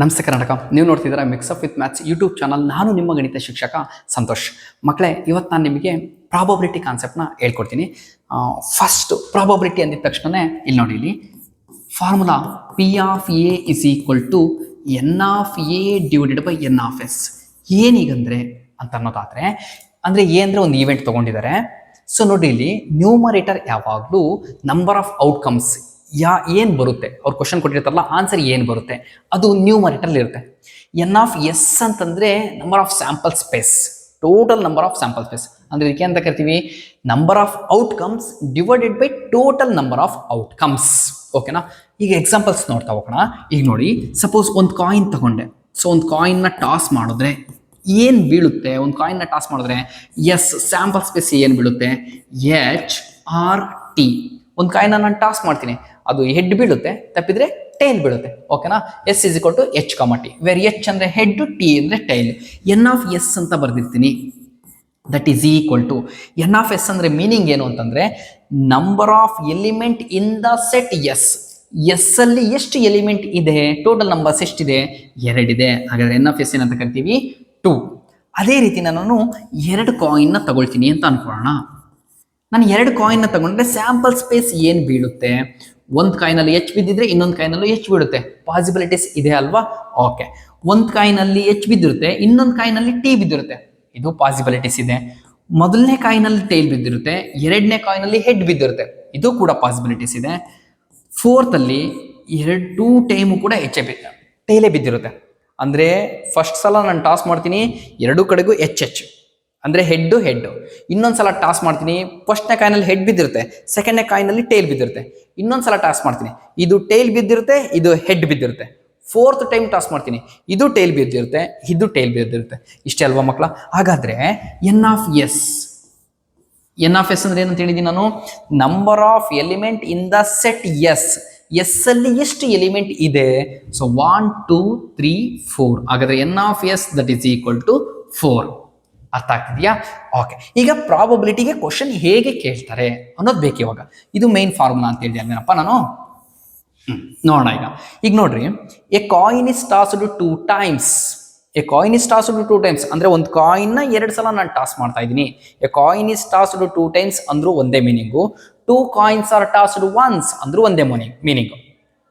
ನಮಸ್ತೆ ಕರ್ನಾಟಕ. ನೀವು ನೋಡ್ತಿದ್ದೀರಾ mix up with maths YouTube channel. ನಾನು ನಿಮ್ಮ ಗಣಿತ ಶಿಕ್ಷಕ ಸಂತೋಷ್. ಮಕ್ಕಳೇ, ಇವತ್ತು ನಾನು ನಿಮಗೆ ಪ್ರಾಬಬಿಲಿಟಿ ಕಾನ್ಸೆಪ್ಟ್ನ ಹೇಳ್ಕೊಡ್ತೀನಿ. ಫಸ್ಟ್ ಪ್ರಾಬಬಿಲಿಟಿ ಅಂದಿದ ತಕ್ಷಣವೇ ಇಲ್ಲಿ ನೋಡಿ, ಇಲ್ಲಿ formula P of A is equal to N of A divided by N of S. ಏನೀಗಂದ್ರೆ ಅಂತ ಅನ್ನೋದಾದರೆ, ಅಂದರೆ ಎ ಅಂದರೆ ಒಂದು ಈವೆಂಟ್ ತೊಗೊಂಡಿದ್ದಾರೆ. ಸೊ ನೋಡಿ, ಇಲ್ಲಿ ನ್ಯೂಮರೇಟರ್ ಯಾವಾಗಲೂ ನಂಬರ್ ಆಫ್ ಔಟ್ಕಮ್ಸ್ ಏನು ಬರುತ್ತೆ, ಅವ್ರು ಕ್ವಶನ್ ಕೊಟ್ಟಿರ್ತಾರಲ್ಲ, ಆನ್ಸರ್ ಏನು ಬರುತ್ತೆ ಅದು ನ್ಯೂಮರೇಟರ್ ಇರುತ್ತೆ. ಎನ್ ಆಫ್ ಎಸ್ ಅಂತಂದರೆ number of sample space, total number of sample space. ಅಂದರೆ ಇದಕ್ಕೆ ಅಂತ ಕರಿತೀವಿ number of outcomes divided by total number of outcomes. ಓಕೆನಾ? ಈಗ ಎಕ್ಸಾಂಪಲ್ಸ್ ನೋಡ್ತಾ ಹೋಗೋಣ. ಈಗ ನೋಡಿ, ಸಪೋಸ್ ಒಂದು ಕಾಯಿನ್ ತಗೊಂಡೆ. ಸೊ ಒಂದು ಕಾಯಿನ್ನ ಟಾಸ್ ಮಾಡಿದ್ರೆ ಏನು ಬೀಳುತ್ತೆ? ಒಂದು ಕಾಯಿನ್ನ ಟಾಸ್ ಮಾಡಿದ್ರೆ ಎಸ್ ಸ್ಯಾಂಪಲ್ ಸ್ಪೇಸ್ ಏನು ಬೀಳುತ್ತೆ? H or T. ಒಂದು ಕಾಯಿನ್ನ ನಾನು ಟಾಸ್ ಮಾಡ್ತೀನಿ, ಅದು ಹೆಡ್ ಬೀಳುತ್ತೆ, ತಪ್ಪಿದ್ರೆ ಟೈಲ್ ಬೀಳುತ್ತೆ. ಓಕೆನಾ? S is equal to H comma T, where H ಅಂದರೆ ಹೆಡ್, ಟಿ ಅಂದರೆ ಟೈಲ್. ಎನ್ ಆಫ್ ಎಸ್ ಅಂತ ಬರ್ದಿರ್ತೀನಿ. That is equal to N of S ಅಂದರೆ ಮೀನಿಂಗ್ ಏನು ಅಂತಂದರೆ number of element in the set S. S ಅಲ್ಲಿ ಎಷ್ಟು element ಇದೆ? ಟೋಟಲ್ ನಂಬರ್ಸ್ ಎಷ್ಟಿದೆ? 2 ಇದೆ. ಹಾಗಾದ್ರೆ ಎನ್ ಆಫ್ ಎಸ್ ಏನಂತ ಕರಿತೀವಿ? 2. ಅದೇ ರೀತಿ ನಾನು 2 ಕಾಯಿನ್ನ ತಗೊಳ್ತೀನಿ ಅಂತ ಅನ್ಕೊಳ್ಳೋಣ. ನಾನು 2 ಕಾಯಿನ್ನ ತಗೊಂಡ್ರೆ ಸ್ಯಾಂಪಲ್ ಸ್ಪೇಸ್ ಏನು ಬೀಳುತ್ತೆ? ಒಂದು ಕಾಯಿನಲ್ಲಿ ಎಚ್ ಬಿದ್ದಿದ್ರೆ ಇನ್ನೊಂದು ಕಾಯಿನಲ್ಲೂ ಎಚ್ ಬೀಳುತ್ತೆ. ಪಾಸಿಬಿಲಿಟೀಸ್ ಇದೆ ಅಲ್ವಾ? ಓಕೆ. ಒಂದು ಕಾಯಿನಲ್ಲಿ ಎಚ್ ಬಿದ್ದಿರುತ್ತೆ, ಇನ್ನೊಂದು ಕಾಯಿನಲ್ಲಿ ಟಿ ಬಿದ್ದಿರುತ್ತೆ. ಇದು ಪಾಸಿಬಿಲಿಟೀಸ್ ಇದೆ. ಮೊದಲನೇ ಕಾಯಿನಲ್ಲಿ ಟೈಲ್ ಬಿದ್ದಿರುತ್ತೆ, ಎರಡನೇ ಕಾಯಿನಲ್ಲಿ ಹೆಡ್ ಬಿದ್ದಿರುತ್ತೆ. ಇದು ಕೂಡ ಪಾಸಿಬಿಲಿಟೀಸ್ ಇದೆ. ಫೋರ್ತಲ್ಲಿ 2 ಟೈಮು ಕೂಡ ಟೈಲೇ ಬಿದ್ದಿರುತ್ತೆ. ಅಂದರೆ ಫಸ್ಟ್ ಸಲ ನಾನು ಟಾಸ್ ಮಾಡ್ತೀನಿ, 2 ಕಡೆಗೂ ಎಚ್ ಎಚ್ ಅಂದರೆ ಹೆಡ್ಡು ಹೆಡ್ಡು. ಇನ್ನೊಂದು ಸಲ ಟಾಸ್ ಮಾಡ್ತೀನಿ, ಫಸ್ಟ್ನೇ ಕಾಯಿನಲ್ಲಿ ಹೆಡ್ ಬಿದ್ದಿರುತ್ತೆ, ಸೆಕೆಂಡ್ನೇ ಕಾಯಿನಲ್ಲಿ ಟೈಲ್ ಬಿದ್ದಿರುತ್ತೆ. ಇನ್ನೊಂದು ಸಲ ಟಾಸ್ ಮಾಡ್ತೀನಿ, ಇದು ಟೈಲ್ ಬಿದ್ದಿರುತ್ತೆ, ಇದು ಹೆಡ್ ಬಿದ್ದಿರುತ್ತೆ. ಫೋರ್ತ್ ಟೈಮ್ ಟಾಸ್ ಮಾಡ್ತೀನಿ, ಇದು ಟೈಲ್ ಬಿದ್ದಿರುತ್ತೆ, ಇದು ಟೈಲ್ ಬಿದ್ದಿರುತ್ತೆ. ಇಷ್ಟೇ ಅಲ್ವಾ ಮಕ್ಕಳ? ಹಾಗಾದರೆ n of S, n of S ಅಂದರೆ ಏನಂತ ಹೇಳಿದ್ದೀನಿ ನಾನು? Number of element in the set S. S ಅಲ್ಲಿ ಎಷ್ಟು ಎಲಿಮೆಂಟ್ ಇದೆ? ಸೊ 1 2 3 4. ಹಾಗಾದರೆ n of S that is equal to 4. ಅರ್ಥ ಆಗ್ತಿದೆಯಾ? ಓಕೆ. ಈಗ ಪ್ರಾಬಬಿಲಿಟಿಗೆ ಕ್ವಶನ್ ಹೇಗೆ ಕೇಳ್ತಾರೆ ಅನ್ನೋದು ಬೇಕು ಇವಾಗ. ಇದು ಮೇನ್ ಫಾರ್ಮುಲಾ ಅಂತ ಹೇಳಿದೆ ಅಲ್ವೇನಪ್ಪ ನಾನು? ನೋಡೋಣ. ಈಗ ನೋಡ್ರಿ, a coin is tossed 2 times. A coin is tossed 2 times ಅಂದರೆ ಒಂದು ಕಾಯಿನ್ನ 2 ಸಲ ನಾನು ಟಾಸ್ ಮಾಡ್ತಾ ಇದ್ದೀನಿ. A coin is tossed 2 times ಅಂದ್ರೂ ಒಂದೇ meaning. 2 coins are tossed once ಅಂದ್ರೂ ಒಂದೇ ಮೀನಿಂಗು.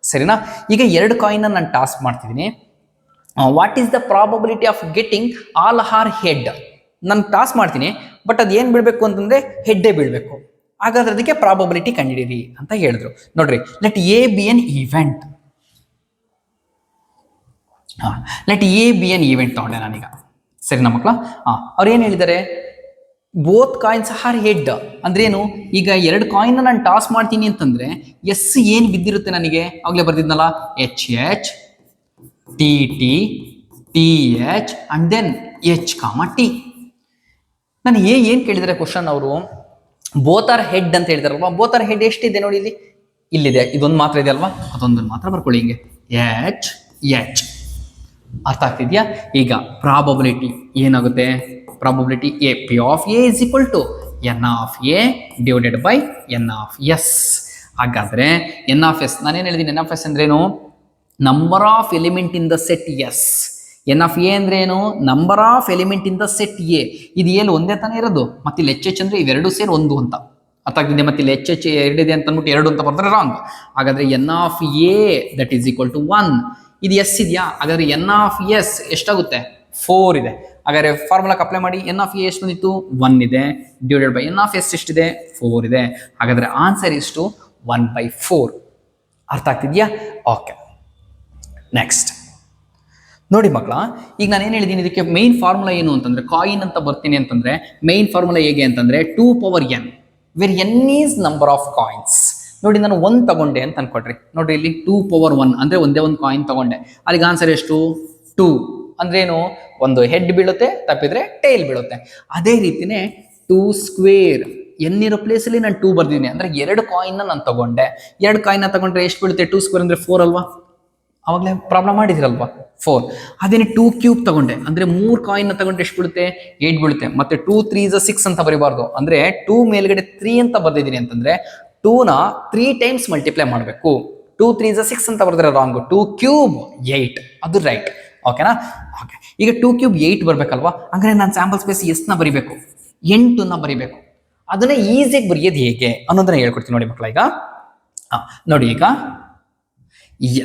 ಸರಿನಾ? ಈಗ 2 ಕಾಯಿನ್ನ ನಾನು ಟಾಸ್ ಮಾಡ್ತಿದ್ದೀನಿ. What is the probability of getting all are head? ನಾನು ಟಾಸ್ ಮಾಡ್ತೀನಿ, ಬಟ್ ಅದು ಏನು ಬೀಳಬೇಕು ಅಂತಂದರೆ ಹೆಡ್ಡೇ ಬೀಳಬೇಕು. ಹಾಗಾದ್ರೆ ಅದಕ್ಕೆ ಪ್ರಾಬಬಿಲಿಟಿ ಕಂಡುಹಿಡೀರಿ ಅಂತ ಹೇಳಿದ್ರು. ನೋಡ್ರಿ, let A B N event. Let A B N event ತಗೊಂಡೆ ನಾನೀಗ. ಸರಿನಾ ಮಕ್ಕಳ? ಅವ್ರು ಏನು ಹೇಳಿದ್ದಾರೆ? ಬೋತ್ ಕಾಯಿನ್ಸ್ ಆರ್ ಹೆಡ್ ಅಂದ್ರೆ ಏನು? ಈಗ 2 ಕಾಯಿನ್ನ ನಾನು ಟಾಸ್ ಮಾಡ್ತೀನಿ ಅಂತಂದ್ರೆ ಎಸ್ ಏನು ಬಿದ್ದಿರುತ್ತೆ ನನಗೆ? ಆಗ್ಲೇ ಬರ್ದಿದ್ನಲ್ಲ, H H T T T H and then H comma T. ನಾನು ಏನು ಕೇಳಿದರೆ ಕ್ವಶನ್ ಅವರು? ಬೋತ್ ಆರ್ ಹೆಡ್ ಅಂತ ಹೇಳಿದಾರಲ್ವಾ? ಬೋತ್ ಆರ್ ಹೆಡ್ ಎಷ್ಟಿದೆ ನೋಡಿ, ಇಲ್ಲಿದೆ. ಇದೊಂದು ಮಾತ್ರ ಇದೆ ಅಲ್ವಾ? ಅದೊಂದನ್ನು ಮಾತ್ರ ಬರ್ಕೊಳ್ಳಿ ಹಿಂಗೆ, ಎಚ್ ಎಚ್. ಅರ್ಥ ಆಗ್ತಿದ್ಯಾ? ಈಗ ಪ್ರಾಬಬಿಲಿಟಿ ಏನಾಗುತ್ತೆ? Probability A P of A is equal to N of A divided by N of S. ಹಾಗಾದ್ರೆ ಎನ್ ಆಫ್ ಎಸ್ ನಾನೇನು ಹೇಳಿದ್ದೀನಿ? ಎನ್ ಆಫ್ ಎಸ್ ಅಂದ್ರೇನು? Number of element in the set S. N of A ಅಂದ್ರೆ ಏನು? Number of element in the set A. ಇದು ಏನು ಒಂದೇ ತಾನೇ ಇರೋದು? ಮತ್ತೆ ಇಲ್ಲಿ ಎಚ್ ಎಚ್ ಅಂದ್ರೆ ಇವೆರಡು ಸೇರಿ 1 ಅಂತ ಅರ್ಥ ಆಗ್ತಿದೆ. ಮತ್ತೆ ಇಲ್ಲಿ ಎಚ್ ಎಚ್ 2 ಇದೆ ಅಂತ ಅಂದ್ಬಿಟ್ಟು 2 ಅಂತ ಬರ್ತಾರೆ, ರಾಂಗ್. ಹಾಗಾದ್ರೆ n of A that is equal to 1. ಇದು ಎಸ್ ಇದೆಯಾ? ಹಾಗಾದ್ರೆ ಎನ್ ಆಫ್ ಎಸ್ ಎಷ್ಟಾಗುತ್ತೆ? 4 ಇದೆ. ಹಾಗಾದ್ರೆ ಫಾರ್ಮುಲಾಕ್ಕೆ ಅಪ್ಲೈ ಮಾಡಿ. ಎನ್ ಆಫ್ ಎ ಎಷ್ಟು ಬಂದಿತ್ತು? 1 ಇದೆ, divided by N of S ಎಷ್ಟಿದೆ? 4 ಇದೆ. ಹಾಗಾದ್ರೆ ಆನ್ಸರ್ ಎಷ್ಟು? 1/4. ಅರ್ಥ ಆಗ್ತಿದ್ಯಾ? ಓಕೆ. ನೆಕ್ಸ್ಟ್ ನೋಡಿ ಮಕ್ಕಳ, ಈಗ ನಾನು ಏನು ಹೇಳಿದ್ದೀನಿ? ಇದಕ್ಕೆ ಮೈನ್ ಫಾರ್ಮುಲಾ ಏನು ಅಂತಂದ್ರೆ, ಕಾಯಿನ್ ಅಂತ ಬರ್ತೀನಿ ಅಂತಂದ್ರೆ ಮೈನ್ ಫಾರ್ಮುಲಾ ಹೇಗೆ ಅಂತಂದ್ರೆ 2 power n, where n is number of coins. ನೋಡಿ, ನಾನು 1 ತಗೊಂಡೆ ಅಂತ ಅನ್ಕೊಡ್ರಿ. ನೋಡಿ, ಇಲ್ಲಿ 2 ಪವರ್ 1 ಅಂದ್ರೆ ಒಂದೇ ಒಂದು ಕಾಯಿನ್ ತಗೊಂಡೆ. ಅಲ್ಲಿಗೆ ಆನ್ಸರ್ ಎಷ್ಟು? 2. ಅಂದ್ರೇನು? ಒಂದು ಹೆಡ್ ಬೀಳುತ್ತೆ, ತಪ್ಪಿದ್ರೆ ಟೈಲ್ ಬೀಳುತ್ತೆ. ಅದೇ ರೀತಿನೇ 2 ಸ್ಕ್ವೇರ್, n ಇರೋ ಪ್ಲೇಸಲ್ಲಿ ನಾನು 2 ಬರ್ದಿದ್ದೀನಿ. ಅಂದ್ರೆ 2 ಕಾಯಿನ್ನ ನಾನು ತಗೊಂಡೆ. 2 ಕಾಯಿನ್ನ ತಗೊಂಡ್ರೆ ಎಷ್ಟು ಬೀಳುತ್ತೆ? 2 ಸ್ಕ್ವೇರ್ ಅಂದ್ರೆ 4 ಅಲ್ವಾ? ಅವಾಗಲೇ ಪ್ರಾಬ್ಲಮ್ ಮಾಡಿದಿರಲ್ವಾ? 4. ಅದೇನೆ 2 ಕ್ಯೂಬ್ ತಗೊಂಡೆ ಅಂದ್ರೆ 3 ಕಾಯಿನ್ನ ತಗೊಂಡ್ರೆ ಎಷ್ಟು ಬೀಳುತ್ತೆ? 8 ಬೀಳುತ್ತೆ. ಮತ್ತೆ 2 3 is 6 ಅಂತ ಬರೀಬಾರ್ದು. ಅಂದ್ರೆ 2 ಮೇಲ್ಗಡೆ 3 ಅಂತ ಬರ್ದಿದ್ದೀನಿ ಅಂತಂದ್ರೆ 2ನ 3 ಟೈಮ್ಸ್ ಮಲ್ಟಿಪ್ಲೈ ಮಾಡಬೇಕು. 2 3 6 ಅಂತ ಬರೆದ್ರೆ ರಾಂಗ್. 2 ಕ್ಯೂಬ್ 8 ಅದು ರೈಟ್. ಓಕೆನಾ? ಓಕೆ, ಈಗ 2 ಕ್ಯೂಬ್ 8 ಬರಬೇಕಲ್ವಾ? ಹಂಗಾರೆ ನಾನು ಸ್ಯಾಂಪಲ್ ಸ್ಪೇಸ್ ಎಷ್ಟನ್ನ ಬರಿಬೇಕು? 8ನ ಬರಿಬೇಕು. ಅದನ್ನ ಈಸಿಯಾಗಿ ಬರೆಯೋದು ಹೇಗೆ ಅನ್ನೋದನ್ನ ಹೇಳ್ಕೊಡ್ತೀನಿ ನೋಡಿ ಮಕ್ಕಳ. ಈಗ ನೋಡಿ, ಈಗ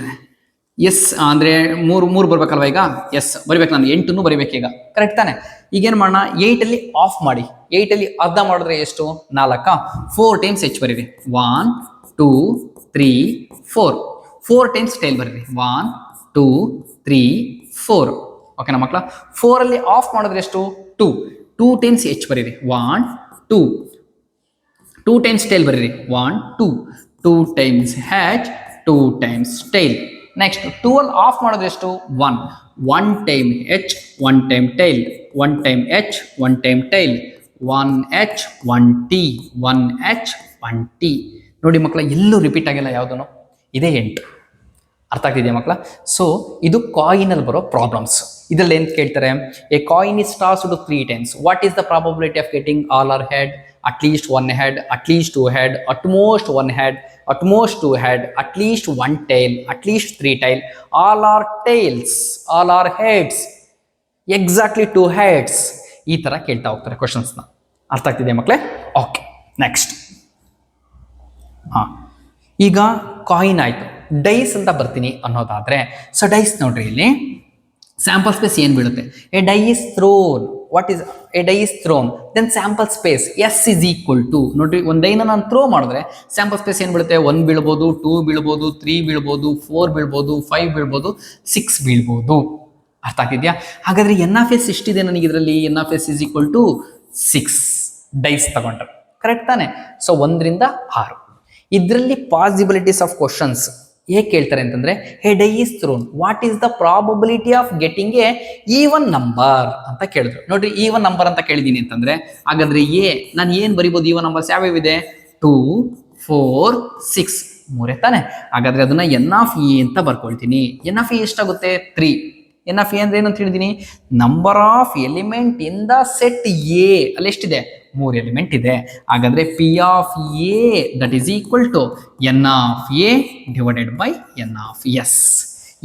ಎಸ್ ಅಂದರೆ ಮೂರು ಬರ್ಬೇಕಲ್ವ? ಈಗ ಎಸ್ ಬರಿಬೇಕು, ನಾನು 8ನ್ನು ಬರಿಬೇಕು ಈಗ, ಕರೆಕ್ಟ್ ತಾನೆ? ಈಗೇನು ಮಾಡೋಣ, 8ಅಲ್ಲಿ ಆಫ್ ಮಾಡಿ, 8ಅಲ್ಲಿ ಅರ್ಧ ಮಾಡಿದ್ರೆ ಎಷ್ಟು? 4. 4 ಟೈಮ್ಸ್ ಎಚ್ ಬರೀರಿ. 1 2 3 4. 4 ಟೈಮ್ಸ್ ಟೈಲ್ ಬರೀರಿ. 1 2 3 4. ಓಕೆನಾ ಮಕ್ಕಳ? 4ಅಲ್ಲಿ ಆಫ್ ಮಾಡಿದ್ರೆ ಎಷ್ಟು? 2. 2 ಟೈಮ್ಸ್ ಎಚ್ ಬರೀರಿ. 1 2. 2 ಟೈಮ್ಸ್ ಟೈಲ್ ಬರೀರಿ. 1 2. 2 times H, 2 times tail. Next 2 ಅಲ್ಲಿ ಆಫ್ ಮಾಡಿದ್ರೆ ಎಷ್ಟು? 1. 1 time H, 1 time tail. 1 time H, 1 time tail. 1 H 1 T. 1 H 1 T. ನೋಡಿ ಮಕ್ಕಳ, ಎಲ್ಲೂ ರಿಪೀಟ್ ಆಗಿಲ್ಲ ಯಾವುದೂ. ಇದೇ 8. ಅರ್ಥ ಆಗ್ತಿದೆಯಾ ಮಕ್ಕಳ? ಸೊ ಇದು ಕಾಯಿನಲ್ಲಿ ಬರೋ ಪ್ರಾಬ್ಲಮ್ಸ್. ಇದರಲ್ಲಿ ಏನು ಕೇಳ್ತಾರೆ? A coin is tossed 3 times. What is the probability of getting all are head? At least 1 head, at least 2 head, at most 1 head, at most 2 head, at least 1 tail, at least 3 tail. All are tails, all are heads, exactly 2 heads. ಈ ತರ ಕೇಳ್ತಾ ಹೋಗ್ತಾರೆ ಕ್ವಶನ್ಸ್ನ. ಅರ್ಥ ಆಗ್ತಿದೆ ಮಕ್ಕಳೇ? Okay, next. ಈಗ coin ಆಯ್ತು, dies ಅಂತ ಬರ್ತೀನಿ ಅನ್ನೋದಾದ್ರೆ, ಸೊ ಡೈಸ್ ನೋಡ್ರಿ, ಇಲ್ಲಿ ಸ್ಯಾಂಪಲ್ ಸ್ಪೇಸ್ ಏನು ಬೀಳುತ್ತೆ? A die is thrown. What is a die is thrown? Then sample space S is equal to, ನೋಡ್ರಿ, ಒಂದು ಡೈನ ನಾನು ಥ್ರೋ ಮಾಡಿದ್ರೆ ಸ್ಯಾಂಪಲ್ ಸ್ಪೇಸ್ ಏನು ಬೀಳುತ್ತೆ? 1 ಬೀಳ್ಬೋದು, 2 ಬೀಳ್ಬೋದು, 3 ಬೀಳ್ಬೋದು, 4 ಬೀಳ್ಬೋದು, 5 ಬೀಳ್ಬೋದು, 6 ಬೀಳ್ಬೋದು. ಅರ್ಥ ಆಗ್ತಿದ್ಯಾ? ಹಾಗಾದ್ರೆ ಎನ್ ಆಫ್ ಎಸ್ ಎಷ್ಟಿದೆ ನನಗೆ ಇದರಲ್ಲಿ? N of S is equal to 6 dice ತಗೊಂಡ್ರೆ, ಕರೆಕ್ಟ್ ತಾನೆ? ಸೊ 1ರಿಂದ 6. ಇದರಲ್ಲಿ ಪಾಸಿಬಿಲಿಟೀಸ್ ಆಫ್ ಕ್ವಶನ್ಸ್ ಹೇಗೆ ಕೇಳ್ತಾರೆ ಅಂತಂದ್ರೆ, a die is thrown, what is the probability of getting a even number ಅಂತ ಕೇಳಿದ್ರು. ನೋಡ್ರಿ, ಈವನ್ ನಂಬರ್ ಅಂತ ಕೇಳಿದೀನಿ ಅಂತಂದ್ರೆ, ಹಾಗಾದ್ರೆ ನಾನು ಏನು ಬರಿಬೋದು? Even numbers ಯಾವ್ಯಾವಿದೆ? 2 4 6 ಮೂರೇ ತಾನೆ? ಹಾಗಾದ್ರೆ ಅದನ್ನ ಎನ್ ಆಫ್ ಇ ಅಂತ ಬರ್ಕೊಳ್ತೀನಿ. ಎನ್ ಆಫ್ ಇ ಎಷ್ಟಾಗುತ್ತೆ? 3. ಎನ್ ಆಫ್ ಎ ಅಂದ್ರೆ ಏನು ಅಂತ ಹೇಳಿದೀನಿ? Number of element in the set A. ಅಲ್ಲಿ ಎಷ್ಟಿದೆ? 3 ಎಲಿಮೆಂಟ್ ಇದೆ. ಹಾಗಾದ್ರೆ P of A that is equal to N of A divided by N of S.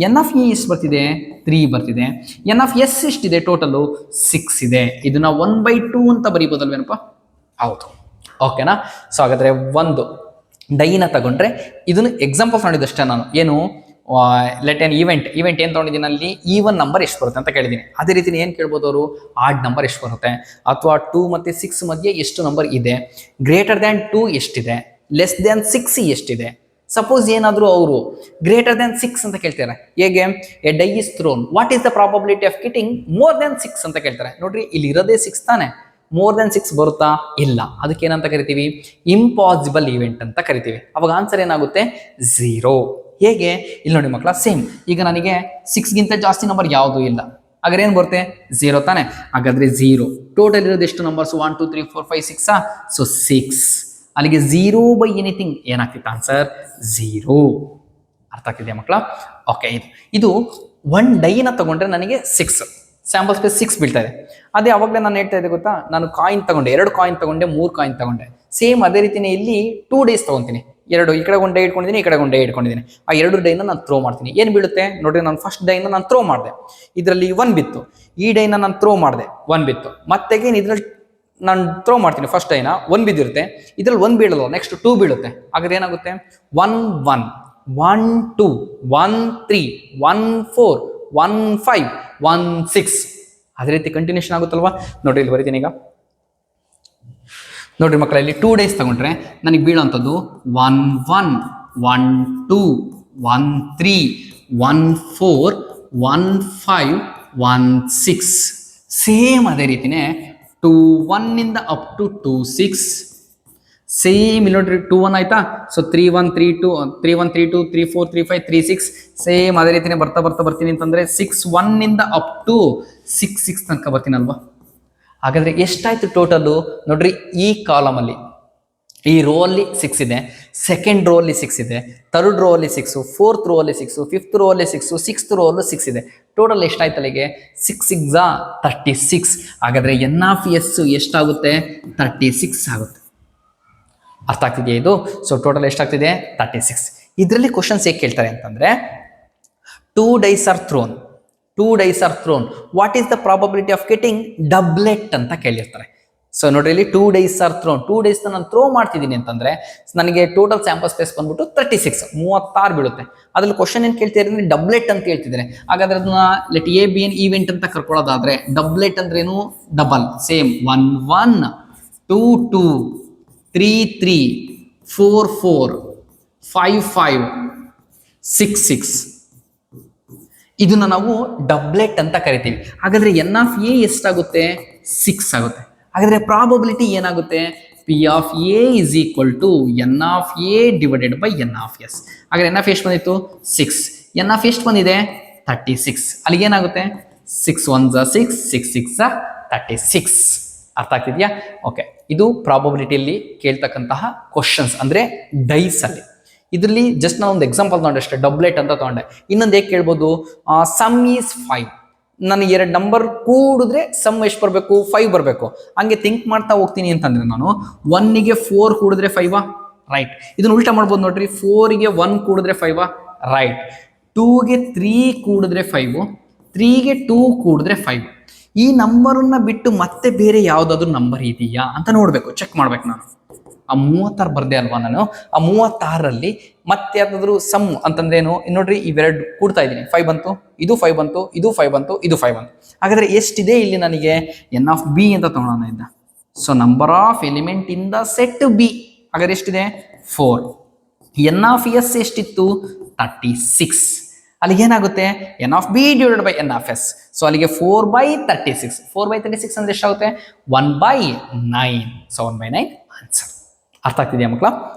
N of A ಎಷ್ಟು ಬರ್ತಿದೆ? 3 ಬರ್ತಿದೆ. ಎನ್ ಆಫ್ ಎಸ್ ಎಷ್ಟಿದೆ? ಟೋಟಲು 6 ಇದೆ. ಇದನ್ನ 1/2 ಅಂತ ಬರೀಬೋದಲ್ವೇನಪ್ಪ? ಹೌದು. ಓಕೆನಾ? ಸೊ ಹಾಗಾದ್ರೆ ಒಂದು ಡೈನ ತಗೊಂಡ್ರೆ, ಇದನ್ನು ಎಕ್ಸಾಂಪಲ್ ಮಾಡಿದಷ್ಟೇ ನಾನು. ಏನು? ಲೆಟ್ ಎನ್ ಈವೆಂಟ್ ಏನು ತೊಗೊಂಡಿದ್ದೀನಿ, ಅಲ್ಲಿ ಈವನ್ ನಂಬರ್ ಎಷ್ಟು ಬರುತ್ತೆ ಅಂತ ಕೇಳಿದ್ದೀನಿ. ಅದೇ ರೀತಿ ಏನು ಕೇಳ್ಬೋದು ಅವರು? ಆಡ್ ನಂಬರ್ ಎಷ್ಟು ಬರುತ್ತೆ, ಅಥವಾ 2 ಮತ್ತು 6 ಮಧ್ಯೆ ಎಷ್ಟು ನಂಬರ್ ಇದೆ, ಗ್ರೇಟರ್ ದ್ಯಾನ್ 2 ಎಷ್ಟಿದೆ, ಲೆಸ್ ದ್ಯಾನ್ 6 ಎಷ್ಟಿದೆ. ಸಪೋಸ್ ಏನಾದರೂ ಅವರು ಗ್ರೇಟರ್ ದ್ಯಾನ್ 6 ಅಂತ ಕೇಳ್ತಾರೆ. ಹೇಗೆ? A die is thrown, what is the probability of getting more than 6 ಅಂತ ಕೇಳ್ತಾರೆ. ನೋಡ್ರಿ, ಇಲ್ಲಿ ಇರೋದೇ 6 ತಾನೆ? ಮೋರ್ ದ್ಯಾನ್ 6 ಬರುತ್ತಾ? ಇಲ್ಲ. ಅದಕ್ಕೆ ಏನಂತ ಕರಿತೀವಿ? ಇಂಪಾಸಿಬಲ್ ಈವೆಂಟ್ ಅಂತ ಕರಿತೀವಿ. ಅವಾಗ ಆನ್ಸರ್ ಏನಾಗುತ್ತೆ? 0. ಹೇಗೆ? ಇಲ್ಲಿ ನೋಡಿ ಮಕ್ಕಳ, ಸೇಮ್. ಈಗ ನನಗೆ 6ಗಿಂತ ಜಾಸ್ತಿ ನಂಬರ್ ಯಾವುದೂ ಇಲ್ಲ, ಹಾಗಾದ್ರೆ ಏನು ಬರುತ್ತೆ? 0 ತಾನೆ? ಹಾಗಾದ್ರೆ 0. ಟೋಟಲ್ ಇರೋದು ಎಷ್ಟು ನಂಬರ್ಸ್? 1 2 3 4 5 6. ಸೊ 6. ಅಲ್ಲಿಗೆ 0 ಬೈ ಎನಿಥಿಂಗ್ ಏನಾಗ್ತಿತ್ತು? ಆನ್ಸರ್ 0. ಅರ್ಥ ಆಗ್ತಿದೆಯಾ ಮಕ್ಕಳ? ಓಕೆ, ಇದು 1 ಡೈನ ತಗೊಂಡ್ರೆ ನನಗೆ 6 ಸ್ಯಾಂಪಲ್ ಸ್ಪೇಸ್ 6 ಬೀಳ್ತಾ ಇದೆ. ಅದೇ ಅವಾಗಲೇ ನಾನು ಹೇಳ್ತಾ ಇದ್ದೆ ಗೊತ್ತಾ, ನಾನು ಕಾಯಿನ್ ತಗೊಂಡೆ, 2 ಕಾಯಿನ್ ತಗೊಂಡೆ, 3 ಕಾಯಿನ್ ತಗೊಂಡೆ. ಸೇಮ್ ಅದೇ ರೀತಿನೇ ಇಲ್ಲಿ 2 ಡೇಸ್ ತಗೊಂತೀನಿ. 2 ಈ ಕಡೆ ಒಂದು ಡೈ ಇಟ್ಕೊಂಡಿದ್ದೀನಿ, ಈ ಕಡೆ ಒಂದು ಡೈ ಇಟ್ಕೊಂಡಿದ್ದೀನಿ. ಆ 2 ಡೈನ ನಾನು ಥ್ರೋ ಮಾಡ್ತೀನಿ. ಏನು ಬೀಳುತ್ತೆ ನೋಡ್ರಿ? ನಾನು ಫಸ್ಟ್ ಡೈನ ನಾನು ಥ್ರೋ ಮಾಡಿದೆ, ಇದರಲ್ಲಿ 1 ಬಿತ್ತು. ಈ ಡೈನ ನಾನು ಥ್ರೋ ಮಾಡಿದೆ, 1 ಬಿತ್ತು. ಮತ್ತೆಗೇನು ಇದ್ರಲ್ಲಿ ನಾನು ಥ್ರೋ ಮಾಡ್ತೀನಿ, ಫಸ್ಟ್ ಡೈನ 1 ಬಿದ್ದಿರುತ್ತೆ, ಇದ್ರಲ್ಲಿ 1 ಬೀಳಲ್ಲ, ನೆಕ್ಸ್ಟ್ 2 ಬೀಳುತ್ತೆ. ಹಾಗಾದ್ರೆ ಏನಾಗುತ್ತೆ? 1 1 1 2 1 3 1 4 1 5 1 6. ಅದೇ ರೀತಿ ಕಂಟಿನ್ಯೂಷನ್ ಆಗುತ್ತಲ್ವಾ? ನೋಡ್ರಿ, ಇಲ್ಲಿ ಬರೀತೀನಿ ಈಗ. ನೋಡ್ರಿ ಮಕ್ಕಳಲ್ಲಿ 2 ಡೇಸ್ ತಗೊಂಡ್ರೆ ನನಗೆ ಬೀಳೋಂಥದ್ದು 1 1 1 2 1 3 1 4 1 5 1 6. ಸೇಮ್ ಅದೇ ರೀತಿನೇ 2 1 ಇಂದ ಅಪ್ ಟು 2 6. ಸೇಮ್ ಇಲ್ಲಿ ನೋಡ್ರಿ, 2 1 ಆಯ್ತಾ? ಸೊ 3 1 3 2 3 1 3 2 3 4 3 5 3 6. ಸೇಮ್ ಅದೇ ರೀತಿನೇ ಬರ್ತಾ ಬರ್ತೀನಿ ಅಂತಂದ್ರೆ 6 1 ಇಂದ ಅಪ್ ಟು 6 6 ತನಕ ಬರ್ತೀನಲ್ವಾ? ಹಾಗಾದ್ರೆ ಎಷ್ಟಾಯ್ತು ಟೋಟಲು? ನೋಡ್ರಿ, ಈ ಕಾಲಮಲ್ಲಿ, ಈ ರೋ ಅಲ್ಲಿ 6 ಇದೆ, ಸೆಕೆಂಡ್ ರೋ ಅಲ್ಲಿ 6 ಇದೆ, ಥರ್ಡ್ ರೋ ಅಲ್ಲಿ 6, ಫೋರ್ತ್ ರೋ ಅಲ್ಲಿ 6, ಫಿಫ್ತ್ ರೋ ಅಲ್ಲಿ 6, ಸಿಕ್ಸ್ತ್ ರೋ ಅಲ್ಲೂ 6 ಇದೆ. ಟೋಟಲ್ ಎಷ್ಟಾಯ್ತು ಅಲ್ಲಿಗೆ? 6 6 36. ಹಾಗಾದ್ರೆ ಎನ್ ಆಫ್ ಎಸ್ ಎಷ್ಟಾಗುತ್ತೆ? 36 ಆಗುತ್ತೆ. ಅರ್ಥ ಆಗ್ತಿದೆಯಾ ಇದು? ಸೊ ಟೋಟಲ್ ಎಷ್ಟಾಗ್ತಿದೆ? 36. ಇದರಲ್ಲಿ ಕ್ವಶನ್ಸ್ ಹೇಗೆ ಕೇಳ್ತಾರೆ ಅಂತಂದ್ರೆ, two dice are thrown, what is the probability of getting doublet ಅಂತ ಕೇಳಿರ್ತಾರೆ. ಸೊ ನೋಡ್ರಿ ಇಲ್ಲಿ 2 ಡೈಸ್ ಆರ್ ಥ್ರೋನ್, 2 ಡೈಸ್ ನಾನು ಥ್ರೋ ಮಾಡ್ತಿದ್ದೀನಿ ಅಂತಂದ್ರೆ ನನಗೆ ಟೋಟಲ್ ಸ್ಯಾಂಪಲ್ ಸ್ಪೇಸ್ ಬಂದ್ಬಿಟ್ಟು 36 ಬೀಳುತ್ತೆ. ಅದ್ರಲ್ಲಿ ಕ್ವಶನ್ ಏನ್ ಕೇಳ್ತಿದ್ದಾರೆ ಅಂದ್ರೆ ಡಬ್ಲೆಟ್ ಅಂತ ಹೇಳ್ತಿದ್ದಾರೆ. ಹಾಗಾದ್ರೆ ಅದನ್ನ let A B N event ಅಂತ ಕರ್ಕೊಳ್ಳೋದಾದ್ರೆ ಡಬ್ಲೆಟ್ ಅಂದ್ರೇನು, ಡಬಲ್, ಸೇಮ್ 1 1 2 2 3 3 4 4 5 5 6 6 ಇದನ್ನ ನಾವು ಡಬ್ಲೆಟ್ ಅಂತ ಕರಿತೀವಿ. ಹಾಗಾದ್ರೆ ಎನ್ ಆಫ್ ಎ ಎಷ್ಟಾಗುತ್ತೆ, 6 ಆಗುತ್ತೆ. ಹಾಗಾದ್ರೆ ಪ್ರಾಬಬಿಲಿಟಿ ಏನಾಗುತ್ತೆ, P of A is equal to N of A divided by N of S. ಹಾಗಾದ್ರೆ ಎನ್ ಆಫ್ ಎಷ್ಟು ಬಂದಿತ್ತು, 6, ಎನ್ ಆಫ್ ಎಷ್ಟು ಬಂದಿದೆ, 36. ಅಲ್ಲಿಗೆ ಏನಾಗುತ್ತೆ, 6 1 6 6 6 36. ಅರ್ಥ ಆಗ್ತಿದ್ಯಾ? ಓಕೆ, ಇದು ಪ್ರಾಬಬಿಲಿಟಿಯಲ್ಲಿ ಕೇಳ್ತಕ್ಕಂತಹ ಕ್ವಶನ್ಸ್ ಅಂದ್ರೆ ಡೈಸ್ ಅಲ್ಲಿ. ಇದರಲ್ಲಿ ಜಸ್ಟ್ ನಾನು ಒಂದು ಎಕ್ಸಾಂಪಲ್ ತಗೊಂಡೆ ಅಷ್ಟೇ, ಡಬ್ಲೆಟ್ ಅಂತ ತಗೊಂಡೆ. ಇನ್ನೊಂದು ಹೇಗೆ ಕೇಳ್ಬೋದು, ಸಮ್ ಈಸ್ 5, ನನಗೆ 2 ನಂಬರ್ ಕೂಡಿದ್ರೆ ಸಮ್ ಎಷ್ಟು ಬರಬೇಕು, 5 ಬರಬೇಕು. ಹಂಗೆ ಥಿಂಕ್ ಮಾಡ್ತಾ ಹೋಗ್ತೀನಿ ಅಂತಂದ್ರೆ ನಾನು 1ಗೆ 4 ಕೂಡಿದ್ರೆ 5, ರೈಟ್. ಇದನ್ನ ಉಲ್ಟಾ ಮಾಡ್ಬೋದು ನೋಡ್ರಿ, 4ಗೆ 1 ಕೂಡಿದ್ರೆ 5, ರೈಟ್. 2ಗೆ 3 ಕೂಡಿದ್ರೆ 5, 3ಗೆ 2 ಕೂಡಿದ್ರೆ 5. ಈ ನಂಬರನ್ನ ಬಿಟ್ಟು ಮತ್ತೆ ಬೇರೆ ಯಾವ್ದಾದ್ರು ನಂಬರ್ ಇದೆಯಾ ಅಂತ ನೋಡ್ಬೇಕು, ಚೆಕ್ ಮಾಡ್ಬೇಕು ನಾನು. ಆ 36 ಬರ್ದೆ ಅಲ್ವಾ ನಾನು, ಆ 36ರಲ್ಲಿ ಮತ್ತೆ ಯಾವ್ದಾದ್ರು ಸಮ್ ಅಂತಂದ್ರೆ ಏನು ನೋಡ್ರಿ, ಇವೆರಡು ಕೂಡ್ತಾ ಇದ್ದೀನಿ, 5 ಬಂತು, ಇದು 5 ಬಂತು, ಇದು 5 ಬಂತು, ಇದು 5 ಬಂತು. ಹಾಗಾದ್ರೆ ಎಷ್ಟಿದೆ ಇಲ್ಲಿ ನನಗೆ, ಎನ್ ಆಫ್ ಬಿ ಅಂತ ತಗೊಳ್ಳೋಣ ಇದ್ದ. So number of element in the set B, ಹಾಗಾದ್ರೆ ಎಷ್ಟಿದೆ, 4. ಎನ್ ಆಫ್ ಎಸ್ ಎಷ್ಟಿತ್ತು, 36. ಅಲ್ಲಿಗೆ ಏನಾಗುತ್ತೆ, n of B divided by N of S. So ಅಲ್ಲಿಗೆ 4/36, 4/36 ಅಂದ್ರೆ ಎಷ್ಟಾಗುತ್ತೆ, 1/9. So 1/9 answer. ಅರ್ಥ ಆಗ್ತಿದೆಯಾ ಮಕ್ಕಳ?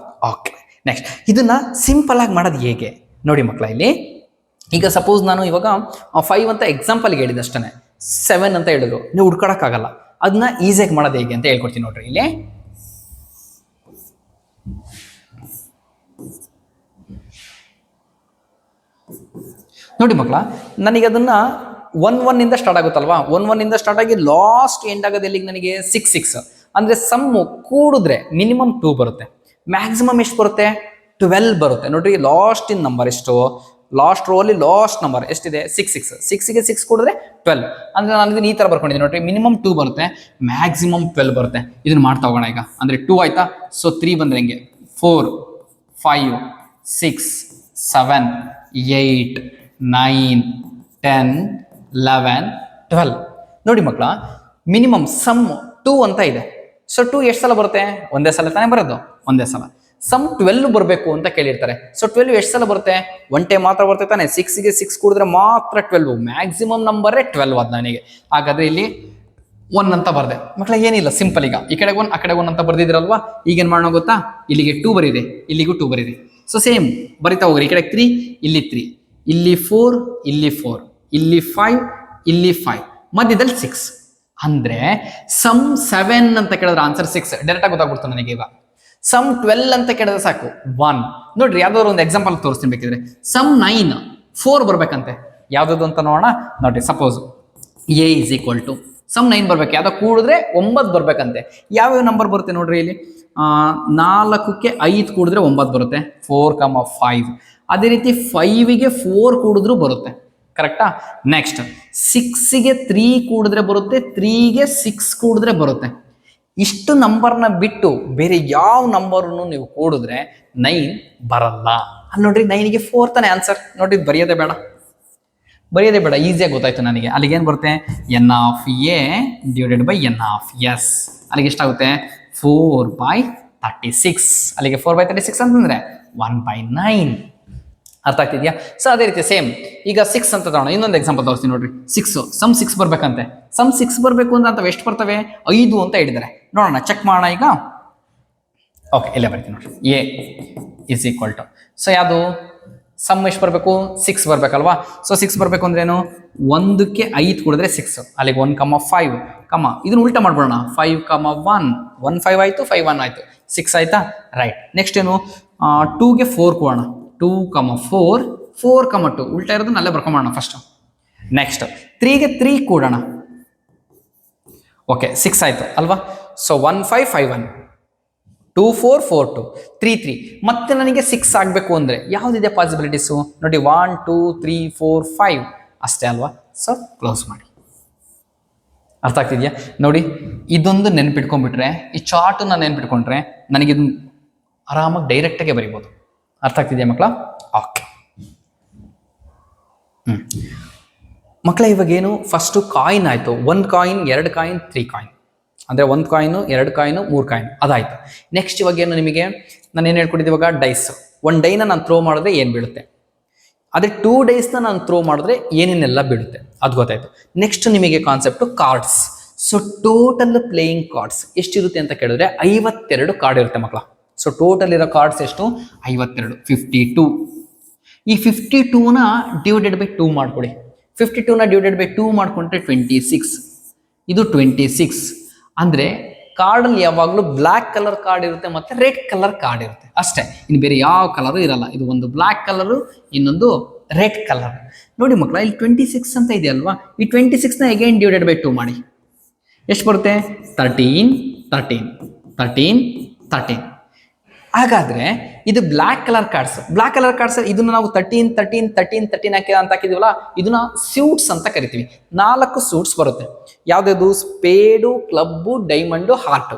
ಓಕೆ, ನೆಕ್ಸ್ಟ್ ಇದನ್ನ ಸಿಂಪಲ್ ಆಗಿ ಮಾಡೋದು ಹೇಗೆ ನೋಡಿ ಮಕ್ಕಳ. ಇಲ್ಲಿ ಈಗ ಸಪೋಸ್ ನಾನು ಇವಾಗ 5 ಅಂತ ಎಕ್ಸಾಂಪಲ್ಗೆ ಹೇಳಿದೆ ಅಷ್ಟೇ, 7 ಅಂತ ಹೇಳಿದ್ರು, ನೀವು ಹುಡ್ಕೊಳಕ್ಕಾಗಲ್ಲ. ಅದನ್ನ ಈಸಿಯಾಗಿ ಮಾಡೋದು ಹೇಗೆ ಅಂತ ಹೇಳ್ಕೊಡ್ತೀನಿ ನೋಡ್ರಿ. ಇಲ್ಲಿ ನೋಡಿ ಮಕ್ಕಳ, ನನಗೆ ಅದನ್ನ 1 1 ಇಂದ ಸ್ಟಾರ್ಟ್ ಆಗುತ್ತಲ್ವಾ, 1 1 ಇಂದ ಸ್ಟಾರ್ಟ್ ಆಗಿ ಲಾಸ್ಟ್ ಎಂಡ್ ಆಗೋದು ಎಲ್ಲಿಗೆ, ನನಗೆ 6 6. ಅಂದ್ರೆ ಸಮ್ಮು ಕೂಡಿದ್ರೆ ಮಿನಿಮಮ್ 2 ಬರುತ್ತೆ, ಮ್ಯಾಕ್ಸಿಮಮ್ ಎಷ್ಟು ಬರುತ್ತೆ, 12 ಬರುತ್ತೆ. ನೋಡ್ರಿ ಲಾಸ್ಟ್ ಇನ್ ನಂಬರ್ ಎಷ್ಟು, ಲಾಸ್ಟ್ ರೋ ಅಲ್ಲಿ ಲಾಸ್ಟ್ ನಂಬರ್ ಎಷ್ಟಿದೆ, 6 6. 6ಗೆ 6 ಕೂಡಿದ್ರೆ 12. ಅಂದ್ರೆ ನಾನು ಇದನ್ನ ಈ ತರ ಬರ್ಕೊಂಡಿದ್ದೀನಿ ನೋಡ್ರಿ, ಮಿನಿಮಮ್ 2 ಬರುತ್ತೆ, ಮ್ಯಾಕ್ಸಿಮಮ್ 12 ಬರುತ್ತೆ. ಇದನ್ನ ಮಾಡ್ತಾ ಹೋಗೋಣ ಈಗ. ಅಂದ್ರೆ 2 ಆಯ್ತಾ, ಸೊ 3 ಬಂದ್ರೆ ಹೆಂಗೆ, 4 5 6 7 8 9 10 11 12. ನೋಡಿ ಮಕ್ಕಳ, ಮಿನಿಮಮ್ ಸಮ್ 2 ಅಂತ ಇದೆ. ಸೊ 2 ಎಷ್ಟು ಸಲ ಬರುತ್ತೆ, ಒಂದೇ ಸಲ ತಾನೇ ಬರೋದು, ಒಂದೇ ಸಲ. ಸಮ್ 12 ಬರಬೇಕು ಅಂತ ಕೇಳಿರ್ತಾರೆ. ಸೊ 12 ಎಷ್ಟು ಸಲ ಬರುತ್ತೆ, 1 ಟೈಮ್ ಮಾತ್ರ ಬರುತ್ತೆ ತಾನೆ. 6ಗೆ 6 ಕೂಡಿದ್ರೆ ಮಾತ್ರ 12, ಮ್ಯಾಕ್ಸಿಮಮ್ ನಂಬರೇ 12 ಅದು ನನಗೆ. ಹಾಗಾದ್ರೆ ಇಲ್ಲಿ 1 ಅಂತ ಬರ್ದೆ ಮಕ್ಕಳ, ಏನಿಲ್ಲ, ಸಿಂಪಲ್. ಈಗ ಈ ಕಡೆ 1 ಆ ಕಡೆ 1 ಅಂತ ಬರ್ದಿದ್ರಲ್ವಾ, ಈಗೇನ್ ಮಾಡೋಣ ಗೊತ್ತಾ, ಇಲ್ಲಿಗೆ 2 ಬರೀದೆ, ಇಲ್ಲಿಗೂ 2 ಬರೀದೆ. ಸೊ ಸೇಮ್ ಬರಿತಾ ಹೋಗ್ರಿ. ಈ ಕಡೆ 3, ಇಲ್ಲಿ 3, ಇಲ್ಲಿ 4, ಇಲ್ಲಿ 4, ಇಲ್ಲಿ 5, ಇಲ್ಲಿ 5, ಮಧ್ಯದಲ್ಲಿ 6. ಅಂದ್ರೆ ಸಮ್ 7 ಅಂತ ಕೇಳಿದ್ರೆ ಆನ್ಸರ್ 6 ಡೈರೆಕ್ಟ್ ಆಗಿ ಗೊತ್ತಾಗ್ಬಿಡ್ತು ನನಗೆ. ಈಗ ಸಮ್ 12 ಅಂತ ಕೇಳಿದ್ರೆ ಸಾಕು 1. ನೋಡ್ರಿ, ಯಾವ್ದಾದ್ರು ಒಂದು ಎಕ್ಸಾಂಪಲ್ ತೋರಿಸ್ತೀನಿ ಬೇಕಿದ್ರೆ. ಸಮ್ 9 4 ಬರ್ಬೇಕಂತೆ, ಯಾವ್ದು ಅಂತ ನೋಡೋಣ. ನೋಡ್ರಿ, suppose A is equal to sum 9 ಬರ್ಬೇಕು, ಯಾವ್ದೋ ಕೂಡಿದ್ರೆ 9 ಬರ್ಬೇಕಂತೆ. ಯಾವ್ಯಾವ ನಂಬರ್ ಬರುತ್ತೆ ನೋಡ್ರಿ ಇಲ್ಲಿ, 4ಕ್ಕೆ 5 ಕೂಡಿದ್ರೆ 9 ಬರುತ್ತೆ, 4 5. ಅದೇ ರೀತಿ 5ಗೆ 4 ಕೂಡಿದ್ರು ಬರುತ್ತೆ, ಕರೆಕ್ಟಾ. ನೆಕ್ಸ್ಟ್ 6ಗೆ 3 ಕೂಡಿದ್ರೆ ಬರುತ್ತೆ, 3ಗೆ 6 ಕೂಡಿದ್ರೆ ಬರುತ್ತೆ. ಇಷ್ಟು ನಂಬರ್ನ ಬಿಟ್ಟು ಬೇರೆ ಯಾವ ನಂಬರ್ನು ನೀವು ಕೂಡಿದ್ರೆ 9 ಬರಲ್ಲ. ಅಲ್ಲಿ ನೋಡ್ರಿ, 9ಗೆ 4 ತಾನೆ ಆನ್ಸರ್. ನೋಡ್ರಿ, ಬರೆಯೋದೇ ಬೇಡ, ಈಸಿಯಾಗಿ ಗೊತ್ತಾಯ್ತು ನನಗೆ. ಅಲ್ಲಿಗೆ ಏನು ಬರುತ್ತೆ, n of A divided by N of S. ಅಲ್ಲಿಗೆ ಎಷ್ಟಾಗುತ್ತೆ, 4/36. ಅಲ್ಲಿಗೆ 4/36 ಅಂತಂದ್ರೆ 1/9. ಅರ್ಥ ಆಗ್ತಿದ್ಯಾ? ಸೊ ಅದೇ ರೀತಿ ಸೇಮ್ ಈಗ 6 ಅಂತ ತಗೋಣ. ಇನ್ನೊಂದು ಎಕ್ಸಾಂಪಲ್ ತೋರಿಸ್ತೀನಿ ನೋಡ್ರಿ. 6 ಸಮ್ 6 ಬರ್ಬೇಕಂತೆ. ಸಮ್ 6 ಬರಬೇಕು ಅಂದ್ರೆ ಅಂತ ಎಷ್ಟು ಬರ್ತವೆ, 5 ಅಂತ ಹೇಳಿದ್ದಾರೆ. ನೋಡೋಣ, ಚೆಕ್ ಮಾಡೋಣ ಈಗ. ಓಕೆ, ಇಲ್ಲೇ ಬರ್ತೀನಿ ನೋಡ್ರಿ. A is equal to, so ಯಾವುದು ಸಮ್ ಎಷ್ಟು ಬರಬೇಕು, 6 ಬರ್ಬೇಕಲ್ವಾ. ಸೊ 6 ಬರಬೇಕು ಅಂದ್ರೇನು, 1ಕ್ಕೆ 5 ಕೂಡಿದ್ರೆ 6, ಅಲ್ಲಿಗೆ 1 5 ಇದನ್ನ ಉಲ್ಟಾ ಮಾಡ್ಬಿಡೋಣ. 5 1 1 5 ಆಯ್ತು, 5 1 ಆಯ್ತು, 6 ಆಯ್ತಾ, ರೈಟ್. ನೆಕ್ಸ್ಟ್ ಏನು, 2ಗೆ 4 ಕೂಡೋಣ, 2 4 4 2 ಉಲ್ಟಾ ಇರೋದನ್ನ ಅಲ್ಲೇ ಬರ್ಕೊಂಬೋಣ ಫಸ್ಟ್. ನೆಕ್ಸ್ಟ್ 3ಗೆ 3 ಕೂಡೋಣ. ಓಕೆ, 6 ಆಯ್ತು ಅಲ್ವಾ. ಸೊ 1 5 5 1 2 4 4 2 3 3 ಮತ್ತೆ ನನಗೆ 6 ಆಗಬೇಕು ಅಂದರೆ ಯಾವುದಿದೆ ಪಾಸಿಬಿಲಿಟೀಸು ನೋಡಿ 1 2 3 4 5 ಅಷ್ಟೇ ಅಲ್ವಾ. ಸೊ ಕ್ಲೋಸ್ ಮಾಡಿ. ಅರ್ಥ ಆಗ್ತಿದೆಯಾ ನೋಡಿ, ಇದೊಂದು ನೆನ್ಪಿಟ್ಕೊಂಡ್ಬಿಟ್ರೆ, ಈ ಚಾರ್ಟನ್ನ ನೆನ್ಪಿಟ್ಕೊಂಡ್ರೆ ನನಗಿದು ಆರಾಮಾಗಿ ಡೈರೆಕ್ಟಾಗೆ ಬರಿಬೋದು. ಅರ್ಥ ಆಗ್ತಿದೆಯಾ ಮಕ್ಕಳ? ಓಕೆ ಮಕ್ಕಳ, ಇವಾಗೇನು ಫಸ್ಟು ಕಾಯಿನ್ ಆಯಿತು. 1 ಕಾಯಿನ್ 2 ಕಾಯಿನ್ 3 ಕಾಯಿನ್ ಅಂದರೆ 1 ಕಾಯಿನು 2 ಕಾಯಿನು 3 ಕಾಯಿನ್ ಅದಾಯಿತು. ನೆಕ್ಸ್ಟ್ ಇವಾಗೇನು ನಿಮಗೆ ನಾನು ಏನು ಹೇಳ್ಕೊಟ್ಟಿದ್ದೆ, ಇವಾಗ ಡೈಸ್. 1 ಡೈನ ನಾನು ಥ್ರೋ ಮಾಡಿದ್ರೆ ಏನು ಬೀಳುತ್ತೆ, ಅದೇ 2 ಡೈಸ್ನ ನಾನು ಥ್ರೋ ಮಾಡಿದ್ರೆ ಏನೇನೆಲ್ಲ ಬೀಳುತ್ತೆ ಅದು ಗೊತ್ತಾಯಿತು. ನೆಕ್ಸ್ಟ್ ನಿಮಗೆ concept cards. So total playing cards ಎಷ್ಟಿರುತ್ತೆ ಅಂತ ಕೇಳಿದ್ರೆ 52 ಕಾರ್ಡ್ ಇರುತ್ತೆ ಮಕ್ಕಳ. ಸೊ ಟೋಟಲ್ ಇರೋ ಕಾರ್ಡ್ಸ್ ಎಷ್ಟು? 52, 52. ಈ 52ನ ಡಿವೈಡೆಡ್ ಬೈ 2 ಮಾಡ್ಕೊಡಿ. 52ನ ಡಿವೈಡೆಡ್ ಬೈ 2 ಮಾಡ್ಕೊಂಡ್ರೆ 26. ಇದು 26 ಅಂದರೆ ಕಾರ್ಡಲ್ಲಿ ಯಾವಾಗಲೂ ಬ್ಲ್ಯಾಕ್ ಕಲರ್ ಕಾರ್ಡ್ ಇರುತ್ತೆ ಮತ್ತು ರೆಡ್ ಕಲರ್ ಕಾರ್ಡ್ ಇರುತ್ತೆ ಅಷ್ಟೇ, ಇನ್ನು ಬೇರೆ ಯಾವ ಕಲರು ಇರಲ್ಲ. ಇದು ಒಂದು ಬ್ಲ್ಯಾಕ್ ಕಲರು, ಇನ್ನೊಂದು ರೆಡ್ ಕಲರ್. ನೋಡಿ ಮಕ್ಕಳ, ಇಲ್ಲಿ 26 ಅಂತ ಇದೆ ಅಲ್ವಾ, ಈ 26ನ ಅಗೈನ್ ಡಿವೈಡೆಡ್ ಬೈ 2 ಮಾಡಿ. ಎಷ್ಟು ಬರುತ್ತೆ? 13 13 13 13. ಹಾಗಾದ್ರೆ ಇದು black colour cards. Black colour cards ಇದನ್ನ ನಾವು 13 13 13 13 ಅಂತ ಹಾಕಿದೀವಲ್ಲ, ಇದನ್ನ ಸೂಟ್ಸ್ ಅಂತ ಕರಿತೀವಿ. 4 ಸೂಟ್ಸ್ ಬರುತ್ತೆ. ಯಾವ್ದು? ಸ್ಪೇಡು, ಕ್ಲಬ್ಬು, ಡೈಮಂಡು, ಹಾರ್ಟು.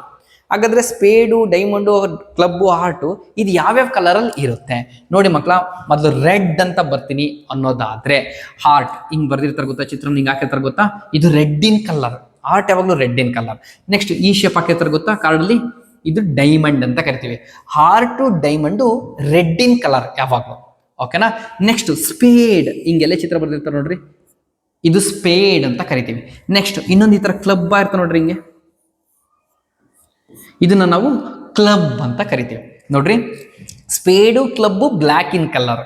ಹಾಗಾದ್ರೆ ಸ್ಪೇಡು, ಡೈಮಂಡು, ಕ್ಲಬ್ಬು, ಹಾರ್ಟು ಇದು ಯಾವ್ಯಾವ ಕಲರಲ್ಲಿ ಇರುತ್ತೆ ನೋಡಿ ಮಕ್ಕಳ. ಮೊದಲು ರೆಡ್ ಅಂತ ಬರ್ತೀನಿ ಅನ್ನೋದಾದ್ರೆ ಹಾರ್ಟ್ ಹಿಂಗ್ ಬರ್ದಿರ್ತಾರೆ ಗೊತ್ತಾ, ಚಿತ್ರ ಹಿಂಗೆ ಹಾಕಿರ್ತಾರೆ ಗೊತ್ತಾ, ಇದು ರೆಡ್ ಇನ್ ಕಲರ್. ಹಾರ್ಟ್ ಯಾವಾಗಲೂ ರೆಡ್ ಇನ್ ಕಲರ್. ನೆಕ್ಸ್ಟ್ ಈ ಶೇಪ್ ಹಾಕಿರ್ತಾರೆ ಗೊತ್ತಾ ಕಾರ್ಡಲ್ಲಿ, ಇದು ಡೈಮಂಡ್ ಅಂತ ಕರಿತೀವಿ. Heart diamond red in colour ಯಾವಾಗಲೂ. ಓಕೆನಾ? ನೆಕ್ಸ್ಟ್ ಸ್ಪೇಡ್, ಹಿಂಗೆಲ್ಲ ಚಿತ್ರ ಬರ್ದಿರ್ತಾರೆ ನೋಡ್ರಿ, ಇದು ಸ್ಪೇಡ್ ಅಂತ ಕರಿತೀವಿ. ನೆಕ್ಸ್ಟ್ ಇನ್ನೊಂದು ಈ ತರ ಕ್ಲಬ್ ಇರ್ತಾರೆ ನೋಡ್ರಿ ಹಿಂಗೆ, ಇದನ್ನ ನಾವು ಕ್ಲಬ್ ಅಂತ ಕರಿತೀವಿ ನೋಡ್ರಿ. Spade club black in colour,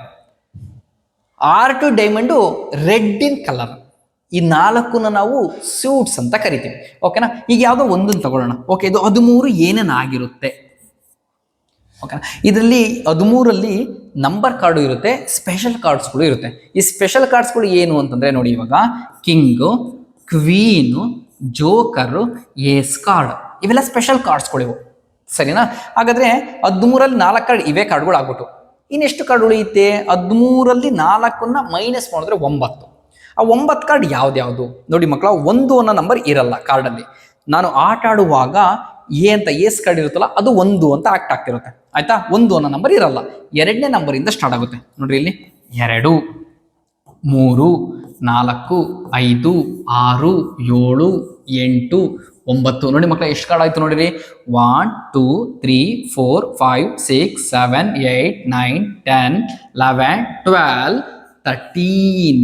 heart diamond red in colour. ಈ 4ನ ನಾವು ಸೂಟ್ಸ್ ಅಂತ ಕರಿತೀವಿ. ಓಕೆನಾ? ಈಗ ಯಾವುದೋ ಒಂದನ್ನು ತಗೊಳ್ಳೋಣ. ಓಕೆ, ಇದು 13 ಏನೇನಾಗಿರುತ್ತೆ? ಓಕೆನಾ? ಇದರಲ್ಲಿ 13ರಲ್ಲಿ ನಂಬರ್ ಕಾರ್ಡು ಇರುತ್ತೆ, ಸ್ಪೆಷಲ್ ಕಾರ್ಡ್ಸ್ಗಳು ಇರುತ್ತೆ. ಈ ಸ್ಪೆಷಲ್ ಕಾರ್ಡ್ಸ್ಗಳು ಏನು ಅಂತಂದ್ರೆ ನೋಡಿ, ಇವಾಗ ಕಿಂಗು, ಕ್ವೀನು, ಜೋಕರು, ಏಸ್ ಕಾರ್ಡ್ ಇವೆಲ್ಲ ಸ್ಪೆಷಲ್ ಕಾರ್ಡ್ಸ್ಗಳು ಇವು. ಸರಿನಾ? ಹಾಗಾದ್ರೆ 13ರಲ್ಲಿ 4 ಕಾರ್ಡ್ ಇವೇ ಕಾರ್ಡ್ಗಳು ಆಗ್ಬಿಟ್ಟು ಇನ್ನೆಷ್ಟು ಕಾರ್ಡ್ ಉಳಿಯುತ್ತೆ? 13ರಲ್ಲಿ 4ನ್ನ ಮೈನಸ್ ಮಾಡಿದ್ರೆ 9. ಆ 9 ಕಾರ್ಡ್ ಯಾವ್ದ್ಯಾವುದು ನೋಡಿ ಮಕ್ಕಳ. 1 ಅನ್ನೋ ನಂಬರ್ ಇರಲ್ಲ ಕಾರ್ಡಲ್ಲಿ. ನಾನು ಆಟ ಆಡುವಾಗ ಅಂತ ಏಸ್ ಕಾರ್ಡ್ ಇರುತ್ತಲ್ಲ, ಅದು 1 ಅಂತ ಆಕ್ಟ್ ಆಗ್ತಿರುತ್ತೆ. ಆಯ್ತಾ? 1 ಅನ್ನೋ ನಂಬರ್ ಇರಲ್ಲ. 2ನೇ ನಂಬರಿಂದ ಸ್ಟಾರ್ಟ್ ಆಗುತ್ತೆ ನೋಡ್ರಿ. ಇಲ್ಲಿ 2 3 4 5 6 7 8 9 ನೋಡಿ ಮಕ್ಕಳ, ಎಷ್ಟು ಕಾರ್ಡ್ ಆಯ್ತು ನೋಡಿರಿ. 1 2 3 4 5 6 7 8 9 10 11 12 13.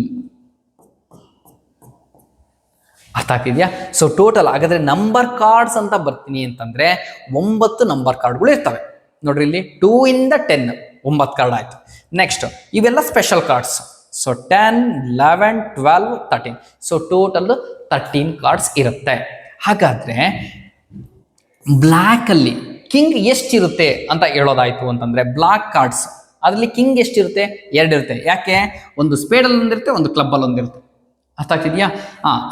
ಅರ್ಥ ಆಗ್ತಿದ್ಯಾ? ಸೊ ಟೋಟಲ್ ಹಾಗಾದ್ರೆ ನಂಬರ್ ಕಾರ್ಡ್ಸ್ ಅಂತ ಬರ್ತೀನಿ ಅಂತಂದ್ರೆ 9 ನಂಬರ್ ಕಾರ್ಡ್ಗಳು ಇರ್ತವೆ ನೋಡ್ರಿ. ಇಲ್ಲಿ 2 ಇಂದ 10 9 ಕಾರ್ಡ್ ಆಯ್ತು. ನೆಕ್ಸ್ಟ್ ಇವೆಲ್ಲ special cards. So 10 11 12 13. So total 13 cards ಇರುತ್ತೆ. ಹಾಗಾದ್ರೆ ಬ್ಲ್ಯಾಕ್ ಅಲ್ಲಿ ಕಿಂಗ್ ಎಷ್ಟಿರುತ್ತೆ ಅಂತ ಹೇಳೋದಾಯ್ತು ಅಂತಂದ್ರೆ, ಬ್ಲ್ಯಾಕ್ ಕಾರ್ಡ್ಸ್ ಅದರಲ್ಲಿ ಕಿಂಗ್ ಎಷ್ಟಿರುತ್ತೆ? 2 ಇರುತ್ತೆ. ಯಾಕೆ? ಒಂದು ಸ್ಪೇಡಲ್ಲಿ ಒಂದಿರುತ್ತೆ, ಒಂದು ಕ್ಲಬ್ಬಲ್ಲಿ ಒಂದಿರುತ್ತೆ. ಅರ್ಥ ಆಗ್ತಿದ್ಯಾ?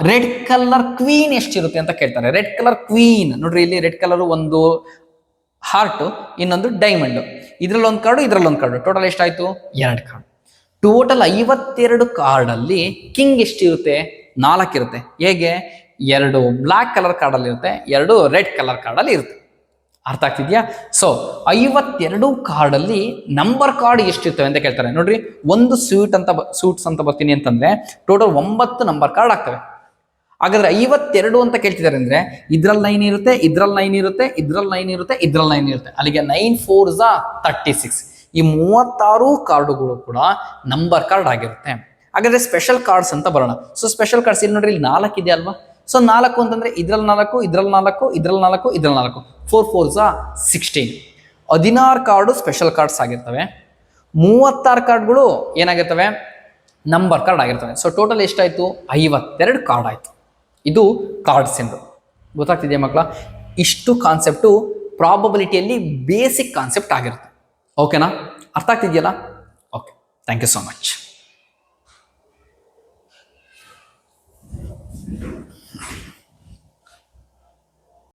ರೆಡ್ ಕಲರ್ ಕ್ವೀನ್ ಎಷ್ಟಿರುತ್ತೆ ಅಂತ ಕೇಳ್ತಾರೆ. ರೆಡ್ ಕಲರ್ ಕ್ವೀನ್ ನೋಡ್ರಿ, ಇಲ್ಲಿ ರೆಡ್ ಕಲರ್ ಒಂದು ಹಾರ್ಟು, ಇನ್ನೊಂದು ಡೈಮಂಡ್. ಇದ್ರಲ್ಲಿ ಒಂದು ಕಾರ್ಡು, ಇದ್ರಲ್ಲಿ ಒಂದು ಕಾರ್ಡು. ಟೋಟಲ್ ಎಷ್ಟಾಯ್ತು? 2 ಕಾರ್ಡ್. ಟೋಟಲ್ 52 ಕಾರ್ಡಲ್ಲಿ ಕಿಂಗ್ ಎಷ್ಟಿರುತ್ತೆ? 4 ಇರುತ್ತೆ. ಹೇಗೆ? 2 ಬ್ಲ್ಯಾಕ್ ಕಲರ್ ಕಾರ್ಡಲ್ಲಿ ಇರುತ್ತೆ, 2 ರೆಡ್ ಕಲರ್ ಕಾರ್ಡಲ್ಲಿ ಇರುತ್ತೆ. ಅರ್ಥ ಆಗ್ತಿದ್ಯಾ? ಸೊ 52 ಕಾರ್ಡಲ್ಲಿ ನಂಬರ್ ಕಾರ್ಡ್ ಎಷ್ಟಿರ್ತವೆ ಅಂತ ಕೇಳ್ತಾರೆ ನೋಡ್ರಿ. ಒಂದು ಸೂಟ್ಸ್ ಅಂತ ಬರ್ತೀನಿ ಅಂತಂದ್ರೆ ಟೋಟಲ್ 9 ನಂಬರ್ ಕಾರ್ಡ್ ಆಗ್ತವೆ. ಹಾಗಾದ್ರೆ 52 ಅಂತ ಕೇಳ್ತಿದ್ದಾರೆ ಅಂದ್ರೆ ಇದ್ರಲ್ಲಿ 9 ಇರುತ್ತೆ, ಇದ್ರಲ್ಲಿ 9 ಇರುತ್ತೆ, ಇದ್ರಲ್ಲಿ 9 ಇರುತ್ತೆ, ಇದ್ರಲ್ಲಿ 9 ಇರುತ್ತೆ. ಅಲ್ಲಿಗೆ 9 4 36. ಈ 36 ಕಾರ್ಡುಗಳು ಕೂಡ ನಂಬರ್ ಕಾರ್ಡ್ ಆಗಿರುತ್ತೆ. ಹಾಗಾದ್ರೆ ಸ್ಪೆಷಲ್ ಕಾರ್ಡ್ಸ್ ಅಂತ ಬರೋಣ. ಸೊ ಸ್ಪೆಷಲ್ ಕಾರ್ಡ್ಸ್ ಇಲ್ಲಿ ನೋಡ್ರಿ, ಇಲ್ಲಿ 4 ಇದೆ ಅಲ್ವಾ. ಸೊ 4 ಅಂತಂದ್ರೆ ಇದ್ರಲ್ಲಿ 4, ಇದ್ರಲ್ಲಿ 4, ಇದ್ರಲ್ಲಿ 4, ಇದ್ರಲ್ಲಿ 4. 4 4 16. 16 ಕಾರ್ಡು ಸ್ಪೆಷಲ್ ಕಾರ್ಡ್ಸ್ ಆಗಿರ್ತವೆ. 36 ಕಾರ್ಡ್ಗಳು ಏನಾಗಿರ್ತವೆ? ನಂಬರ್ ಕಾರ್ಡ್ ಆಗಿರ್ತವೆ. ಸೊ ಟೋಟಲ್ ಎಷ್ಟಾಯ್ತು? 52 ಕಾರ್ಡ್ ಆಯ್ತು. ಇದು ಕಾರ್ಡ್ಸ್ ಎಂದು ಗೊತ್ತಾಗ್ತಿದೆಯಾ ಮಕ್ಕಳ? ಇಷ್ಟು ಕಾನ್ಸೆಪ್ಟು ಪ್ರಾಬಬಿಲಿಟಿಯಲ್ಲಿ ಬೇಸಿಕ್ ಕಾನ್ಸೆಪ್ಟ್ ಆಗಿರುತ್ತೆ. ಓಕೆನಾ? ಅರ್ಥ ಆಗ್ತಿದೆಯಲ್ಲ? Okay, thank you so much.